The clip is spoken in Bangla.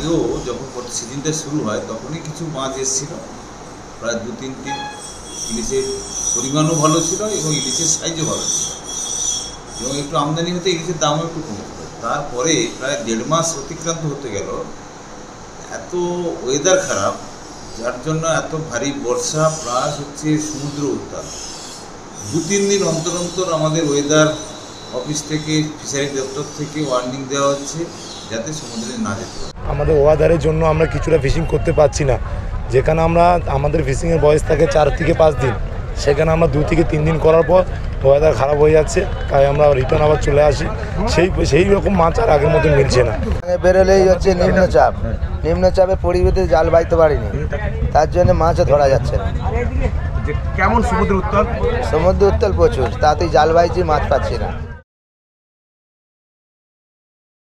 আগেও যখন সিজনটা শুরু হয় তখনই কিছু মাছ এসেছিল, প্রায় 2-3টি। ইলিশের পরিমাণও ভালো ছিল এবং ইলিশের সাইজও ভালো ছিল এবং একটু আমদানি হতে ইলিশের দামও একটু কমেছিল। তারপরে প্রায় 1.5 মাস অতিক্রান্ত হতে গেল, এত ওয়েদার খারাপ, যার জন্য এত ভারী বর্ষা প্লাস হচ্ছে সমুদ্র উত্তাপ। 2-3 দিন অন্তর অন্তর আমাদের ওয়েদার অফিস থেকে, ফিশারি দপ্তর থেকে ওয়ার্নিং দেওয়া হচ্ছে যাতে সমুদ্রে না যেতে পারে। আমাদের ওয়েদারের জন্য আমরা কিছুটা ফিশিং করতে পারছি না। যেখানে আমাদের ফিশিংয়ের বয়স থাকে 4 থেকে 5 দিন, সেখানে আমরা 2 থেকে 3 দিন করার পর ওয়েদার খারাপ হয়ে যাচ্ছে, তাই আমরা রিটার্ন আবার চলে আসি। সেই রকম মাছ আর আগের মতো মিলছে না। বেরোলেই হচ্ছে নিম্নচাপের পরিবেশে জাল বাইতে পারিনি, তার জন্য মাছও ধরা যাচ্ছে না। কেমন সমুদ্র উত্তাল? সমুদ্র উত্তাল প্রচুর, তাতেই জাল বাইছি, মাছ পাচ্ছি না।